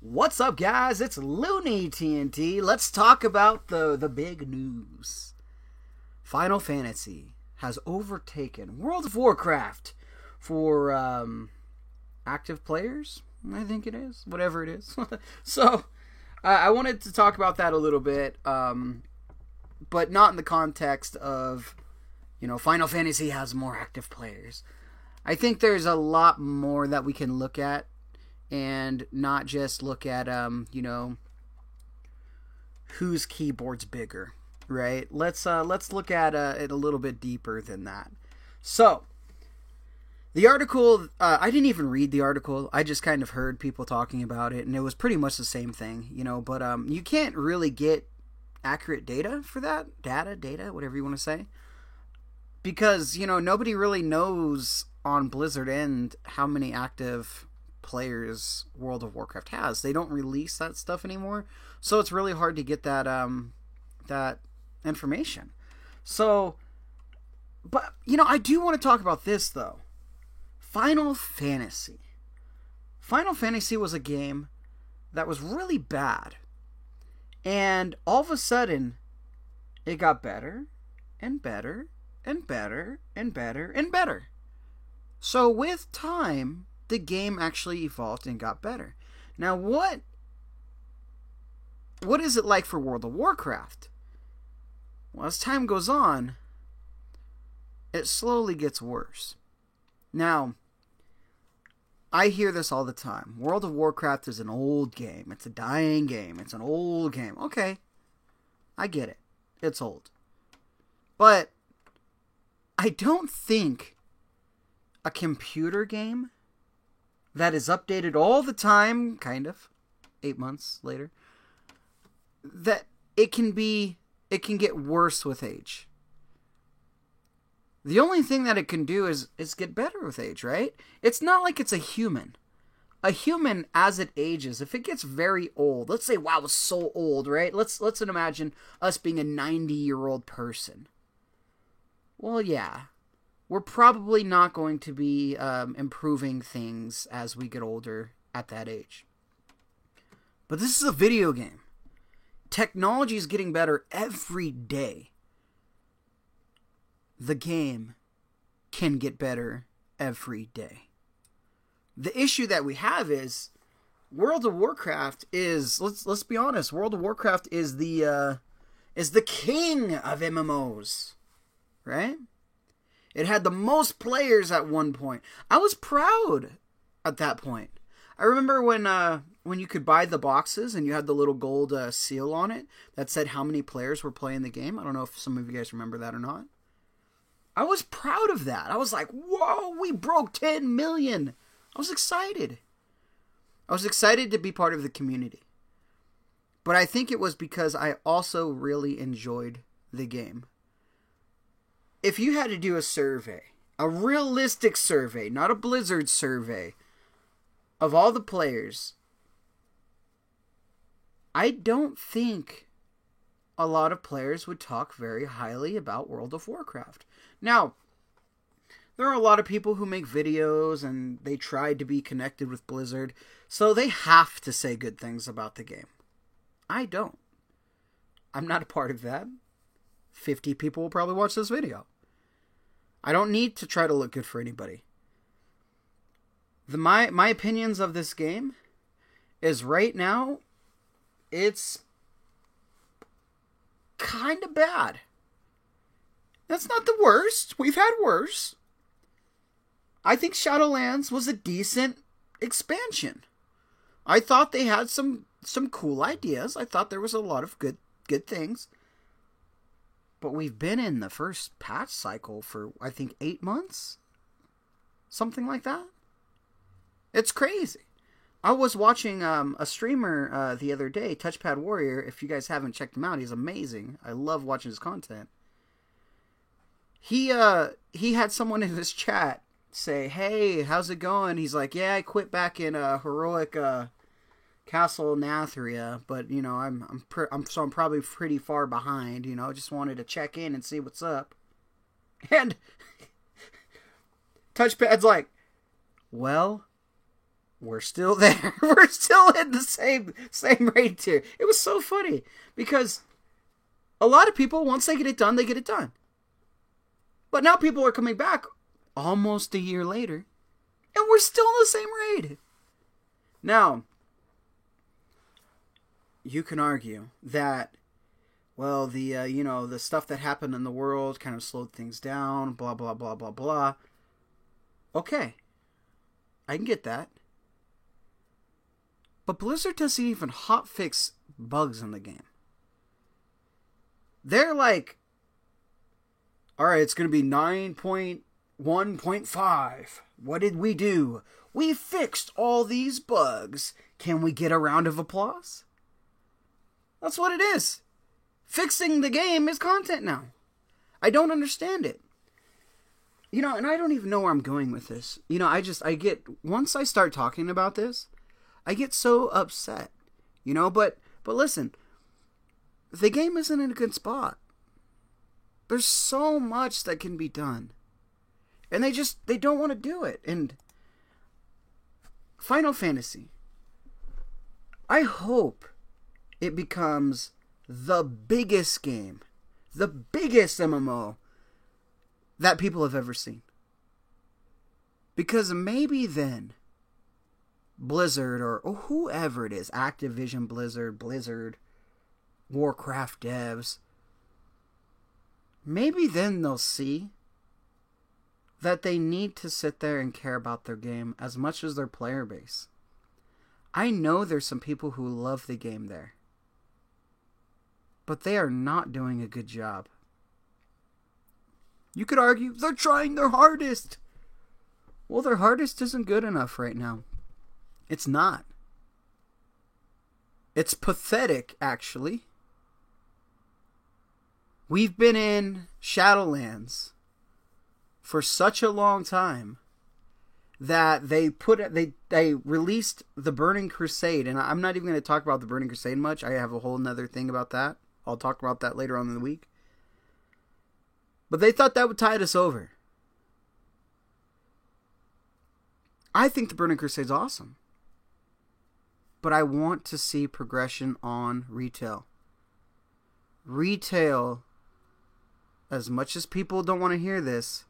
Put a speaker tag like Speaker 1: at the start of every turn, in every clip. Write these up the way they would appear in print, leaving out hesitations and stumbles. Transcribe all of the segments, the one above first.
Speaker 1: What's up, guys? It's Looney TNT. Let's talk about the big news. Final Fantasy has overtaken World of Warcraft for active players. I think it is, whatever it is. So, I wanted to talk about that a little bit, but not in the context of, Final Fantasy has more active players. I think there's a lot more that we can look at. And not just look at, whose keyboard's bigger, right? Let's look at it a little bit deeper than that. So, the article, I didn't even read the article. I just kind of heard people talking about it, and it was pretty much the same thing, But you can't really get accurate data for that. Data, whatever you want to say. Because, nobody really knows on Blizzard end how many active players World of Warcraft has. They don't release that stuff anymore, so it's really hard to get that that information. So, but I do want to talk about this though. Final Fantasy was a game that was really bad, and all of a sudden it got better and better and better and better and better. So with time, the game actually evolved and got better. Now, what is it like for World of Warcraft? Well, as time goes on, it slowly gets worse. Now, I hear this all the time. World of Warcraft is an old game. It's a dying game. It's an old game. Okay, I get it. It's old. But I don't think a computer game that is updated all the time, kind of, 8 months later, that it can get worse with age. The only thing that it can do is get better with age, right? It's not like it's a human. A human, as it ages, if it gets very old, let's say, wow, it's so old, right? Let's imagine us being a 90-year-old person. Well, yeah. We're probably not going to be improving things as we get older at that age. But this is a video game. Technology is getting better every day. The game can get better every day. The issue that we have is World of Warcraft is, let's be honest, World of Warcraft is the king of MMOs, right? It had the most players at one point. I was proud at that point. I remember when you could buy the boxes and you had the little gold seal on it that said how many players were playing the game. I don't know if some of you guys remember that or not. I was proud of that. I was like, whoa, we broke 10 million. I was excited. I was excited to be part of the community. But I think it was because I also really enjoyed the game. If you had to do a survey, a realistic survey, not a Blizzard survey, of all the players, I don't think a lot of players would talk very highly about World of Warcraft. Now, there are a lot of people who make videos and they try to be connected with Blizzard, so they have to say good things about the game. I don't. I'm not a part of that. 50 people will probably watch this video. I don't need to try to look good for anybody. My opinions of this game is right now, it's kind of bad. That's not the worst. We've had worse. I think Shadowlands was a decent expansion. I thought they had some cool ideas. I thought there was a lot of good things. But we've been in the first patch cycle for, I think, 8 months? Something like that? It's crazy. I was watching a streamer the other day, Touchpad Warrior. If you guys haven't checked him out, he's amazing. I love watching his content. He had someone in his chat say, hey, how's it going? He's like, yeah, I quit back in Heroic Castle Nathria, but I'm probably pretty far behind. Just wanted to check in and see what's up. And Touchpad's like, well, we're still there. We're still in the same raid tier. It was so funny because a lot of people, once they get it done, they get it done. But now people are coming back almost a year later, and we're still in the same raid. Now, you can argue that, well, the stuff that happened in the world kind of slowed things down, blah, blah, blah, blah, blah. Okay. I can get that. But Blizzard doesn't even hotfix bugs in the game. They're like, alright, it's going to be 9.1.5. What did we do? We fixed all these bugs. Can we get a round of applause? That's what it is. Fixing the game is content now. I don't understand it. And I don't even know where I'm going with this. Once I start talking about this, I get so upset. But listen, the game isn't in a good spot. There's so much that can be done. And they don't want to do it. And Final Fantasy, I hope it becomes the biggest game, the biggest MMO that people have ever seen. Because maybe then Blizzard or whoever it is, Activision Blizzard, Warcraft devs, maybe then they'll see that they need to sit there and care about their game as much as their player base. I know there's some people who love the game there, but they are not doing a good job. You could argue they're trying their hardest. Well, their hardest isn't good enough right now. It's not. It's pathetic, actually. We've been in Shadowlands for such a long time that they released the Burning Crusade, and I'm not even going to talk about the Burning Crusade much. I have a whole nother thing about that. I'll talk about that later on in the week. But they thought that would tide us over. I think the Burning Crusade's awesome. But I want to see progression on retail. Retail, as much as people don't want to hear this,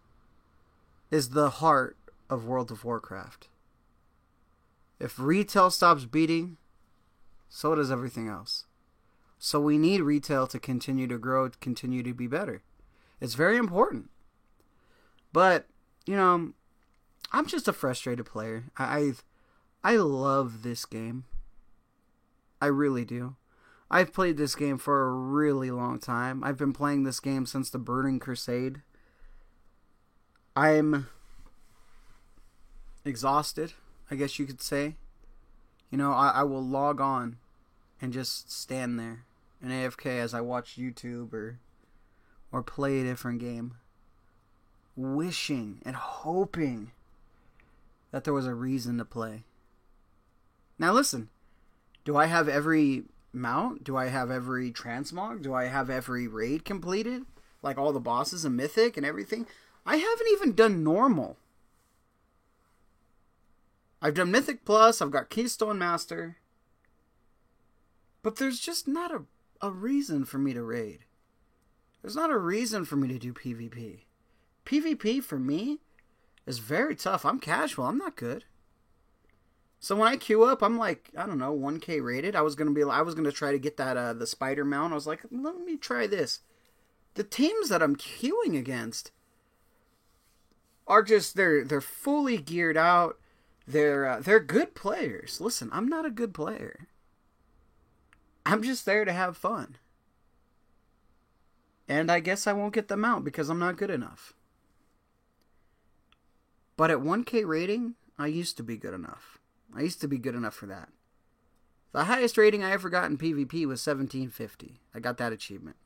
Speaker 1: is the heart of World of Warcraft. If retail stops beating, so does everything else. So we need retail to continue to grow, to continue to be better. It's very important. But, I'm just a frustrated player. I love this game. I really do. I've played this game for a really long time. I've been playing this game since the Burning Crusade. I'm exhausted, I guess you could say. I will log on and just stand there in AFK as I watch YouTube or play a different game, wishing and hoping that there was a reason to play. Now listen, do I have every mount? Do I have every transmog? Do I have every raid completed? Like all the bosses and Mythic and everything? I haven't even done normal. I've done Mythic Plus, I've got Keystone Master. But there's just not a reason for me to raid. There's not a reason for me to do PvP. PvP for me is very tough. I'm casual. I'm not good. So when I queue up, I'm like, I don't know, 1K rated. I was gonna try to get that the spider mount. I was like, let me try this. The teams that I'm queuing against are just they're fully geared out. They're good players. Listen, I'm not a good player. I'm just there to have fun. And I guess I won't get the mount because I'm not good enough. But at 1K rating, I used to be good enough. I used to be good enough for that. The highest rating I ever got in PvP was 1750. I got that achievement.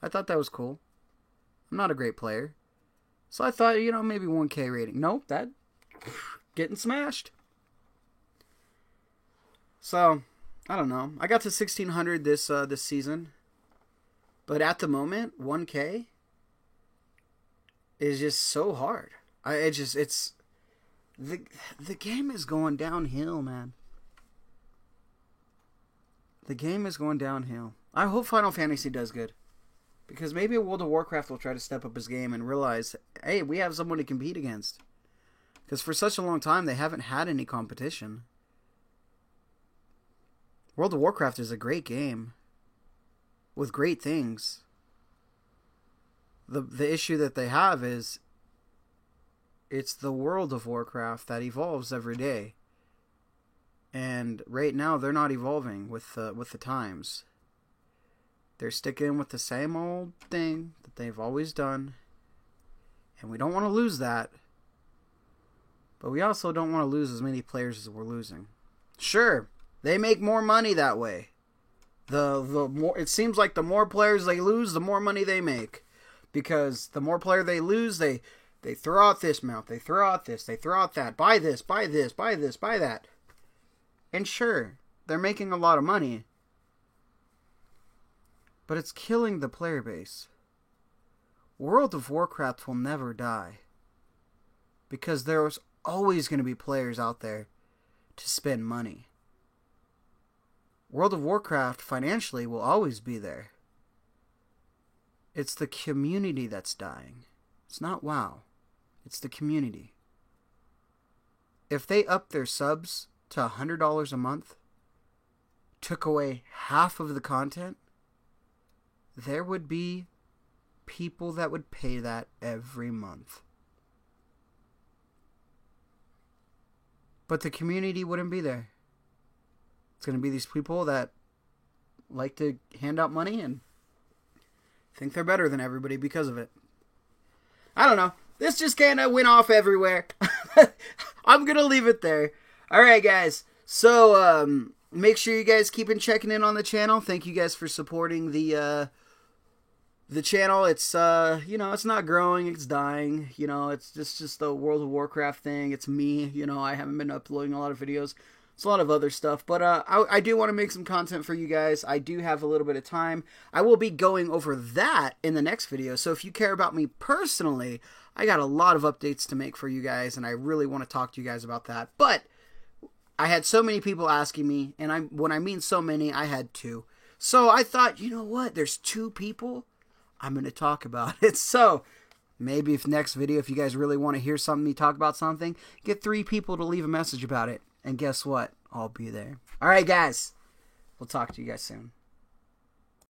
Speaker 1: I thought that was cool. I'm not a great player. So I thought, maybe 1K rating. Nope, that getting smashed. So, I don't know. I got to 1600 this season. But at the moment, 1K is just so hard. the the game is going downhill, man. The game is going downhill. I hope Final Fantasy does good. Because maybe World of Warcraft will try to step up his game and realize, hey, we have someone to compete against. Because for such a long time, they haven't had any competition. World of Warcraft is a great game. With great things. The issue that they have is, it's the World of Warcraft that evolves every day. And right now, they're not evolving with the times. They're sticking with the same old thing that they've always done. And we don't want to lose that. But we also don't want to lose as many players as we're losing. Sure, they make more money that way. The more it seems like the more players they lose, the more money they make. Because the more player they lose, they throw out this mount, they throw out this, they throw out that. Buy this, buy this, buy this, buy that. And sure, they're making a lot of money. But it's killing the player base. World of Warcraft will never die. Because there's always going to be players out there to spend money. World of Warcraft financially will always be there. It's the community that's dying. It's not WoW. It's the community. If they up their subs to $100 a month, took away half of the content, there would be people that would pay that every month. But the community wouldn't be there. It's going to be these people that like to hand out money and think they're better than everybody because of it. I don't know. This just kind of went off everywhere. I'm going to leave it there. Alright, guys. So, make sure you guys keep checking in on the channel. Thank you guys for supporting the channel. It's, it's not growing, it's dying. It's just the World of Warcraft thing. It's me, I haven't been uploading a lot of videos. It's a lot of other stuff, but I do want to make some content for you guys. I do have a little bit of time. I will be going over that in the next video, so if you care about me personally, I got a lot of updates to make for you guys, and I really want to talk to you guys about that. But I had so many people asking me, and when I mean so many, I had two. So I thought, you know what? There's two people. I'm going to talk about it. So maybe if next video, if you guys really want to hear me talk about something, get 3 people to leave a message about it. And guess what? I'll be there. All right, guys. We'll talk to you guys soon.